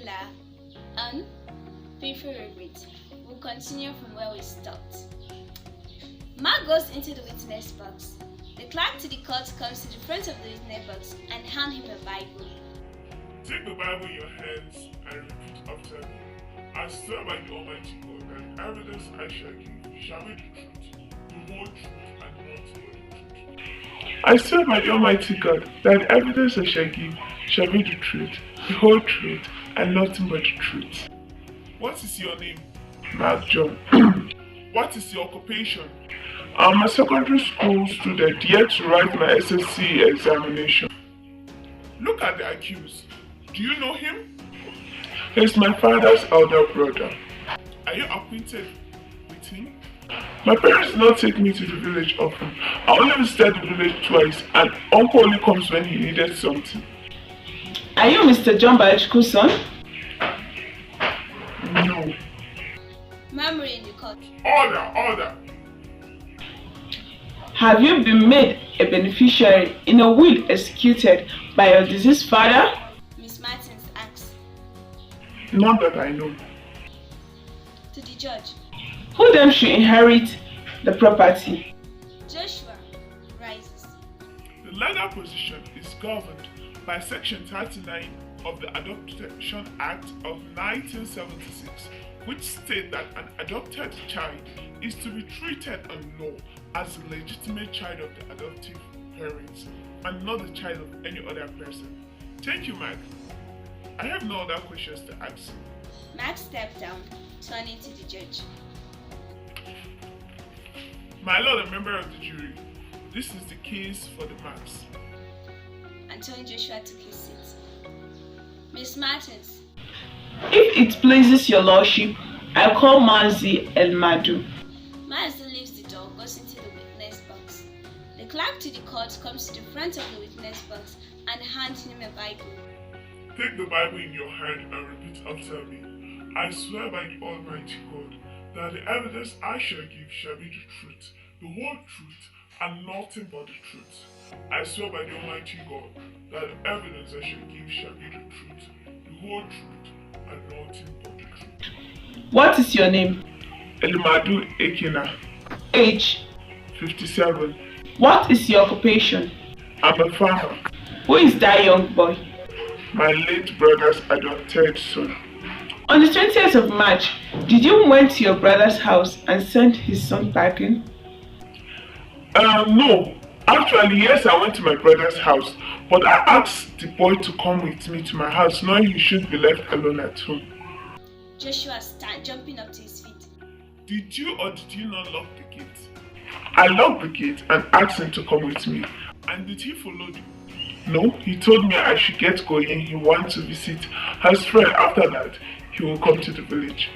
Rahila and Painful Regret. We'll continue from where we stopped. Mark goes into the witness box. The clerk to the court comes to the front of the witness box and hands him a Bible. Take the Bible in your hands and repeat after me. I swear by the Almighty God that the evidence I shall give shall be the truth, the whole truth, and nothing but the truth. I swear by the Almighty God that the evidence I shall give shall be the truth, the whole truth, and nothing but the truth. What is your name? Mark John. What is your occupation? I'm a secondary school student yet to write my SSC examination. Look at the accused. Do you know him? He's my father's elder brother. Are you acquainted with him? My parents do not take me to the village often. I only visited the village twice, and uncle only comes when he needed something. Are you Mr. John biological son? No. Memory in the court. Order! Have you been made a beneficiary in a will executed by your deceased father? Miss Martins asks. Not that I know. To the judge. Who then should inherit the property? Joshua rises. The legal position is governed by Section 39 of the Adoption Act of 1976, which states that an adopted child is to be treated in law as a legitimate child of the adoptive parents and not the child of any other person. Thank you, Mark. I have no other questions to ask. Mark stepped down, turning to the judge. My lord, a member of the jury, this is the case for the Marks. Anthony Joshua took his seat. Miss Martins. If it pleases your lordship, I call Mazi El Madu. Mazi leaves the door, goes into the witness box. The clerk to the court comes to the front of the witness box and hands him a Bible. Take the Bible in your hand and repeat after me. I swear by the Almighty God that the evidence I shall give shall be the truth, the whole truth, and nothing but the truth. I swear by the Almighty God that the evidence I shall give shall be the truth, the whole truth, and nothing but the truth. What is your name? Elimadu Ekina. Age? 57. What is your occupation? I'm a farmer. Who is that young boy? My late brother's adopted son. On the 20th of March, did you went to your brother's house and sent his son packing? No. Actually, yes, I went to my brother's house, but I asked the boy to come with me to my house, knowing he should be left alone at home. Joshua jumping up to his feet. Did you or did you not lock the gate? I locked the gate and asked him to come with me. And did he follow you? No, he told me I should get going. He wants to visit his friend. After that, he will come to the village.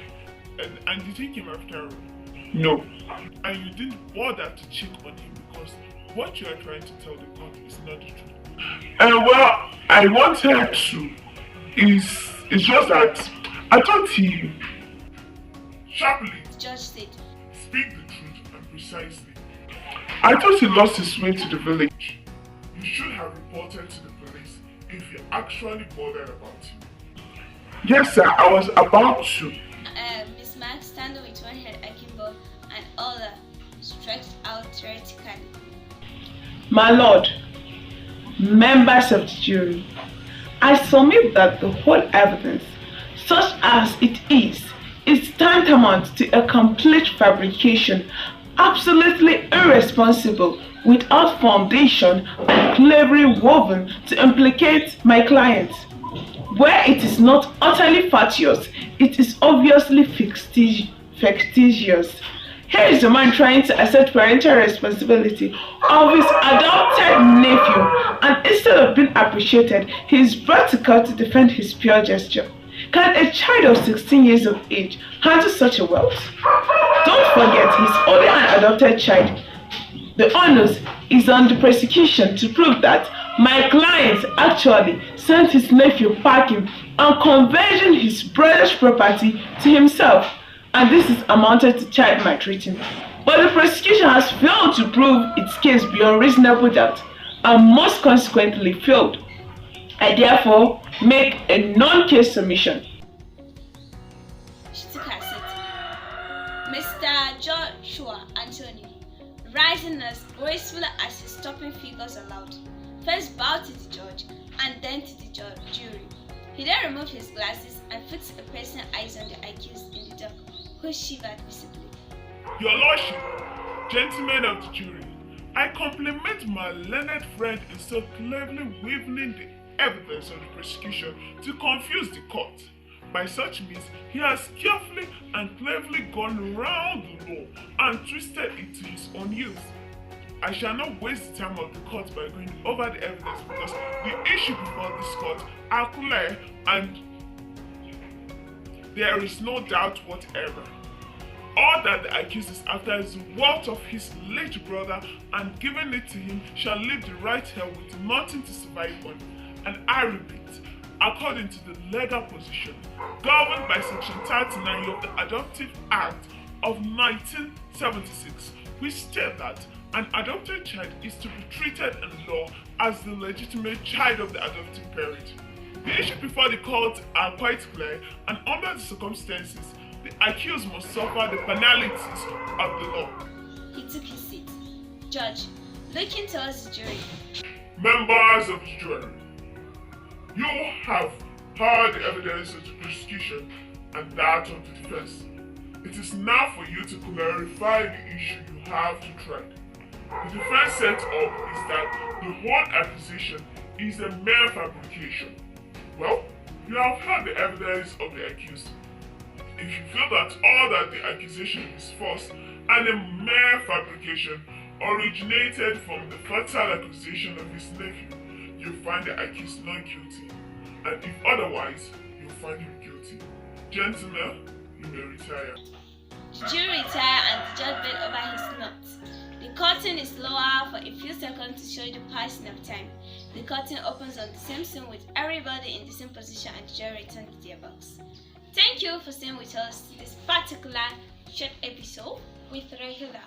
And did he come after all? No. And you didn't bother to check on him because what you are trying to tell the court is not the truth. Well, I wanted to. It's just that I thought he... Sharply. The judge said. Speak the truth and precisely. I thought he lost his way to the village. You should have reported to the police if you actually bothered about him. Yes, sir, I was about to. Miss Mark standing with one hand akimbo and other stretched out vertically. My lord, members of the jury, I submit that the whole evidence, such as it is tantamount to a complete fabrication, absolutely irresponsible, without foundation and cleverly woven to implicate my client. Where it is not utterly fatuous, it is obviously fictitious. Here is a man trying to accept parental responsibility of his adopted nephew, and instead of being appreciated, he is brought to court to defend his pure gesture. Can a child of 16 years of age handle such a wealth? Don't forget, he's only an adopted child. The onus is on the prosecution to prove that my client actually sent his nephew packing and converting his brother's property to himself, and this is amounted to child maltreatment. But the prosecution has failed to prove its case beyond reasonable doubt, and most consequently failed. I therefore make a non-case submission. Joshua Anthony, rising as gracefully as his stopping figures allowed, first bowed to the judge and then to the jury. He then removed his glasses and fixed a piercing eyes on the accused in the dark, who shivered visibly. Your Lordship, gentlemen of the jury, I compliment my learned friend in so cleverly weaving the evidence of the prosecution to confuse the court. By such means, he has carefully and cleverly gone round the law and twisted it to his own use. I shall not waste the time of the court by going over the evidence because the issue before this court are clear and there is no doubt whatever. All that the accused is after is the wealth of his late brother, and giving it to him shall leave the right hand with nothing to survive on. And I repeat, according to the legal position governed by Section 39 of the Adoptive Act of 1976, which states that an adopted child is to be treated in law as the legitimate child of the adopting parent. The issues before the court are quite clear, and under the circumstances, the accused must suffer the penalties of the law. He took his seat. Judge, looking towards the jury. Members of the jury, you have heard the evidence of the prosecution and that of the defense. It is now for you to clarify the issue you have to try. The defense set up is that the whole accusation is a mere fabrication. Well, you have heard the evidence of the accused. If you feel that all that the accusation is false and a mere fabrication originated from the fatal accusation of his nephew, you find the accused not guilty, and if otherwise, you find him guilty. Gentlemen, you may retire. The jury retired and the judge bent over his notes. The curtain is lowered for a few seconds to show the passing of time. The curtain opens on the same scene with everybody in the same position and the jury returns to their box. Thank you for staying with us this particular short episode with Rahila.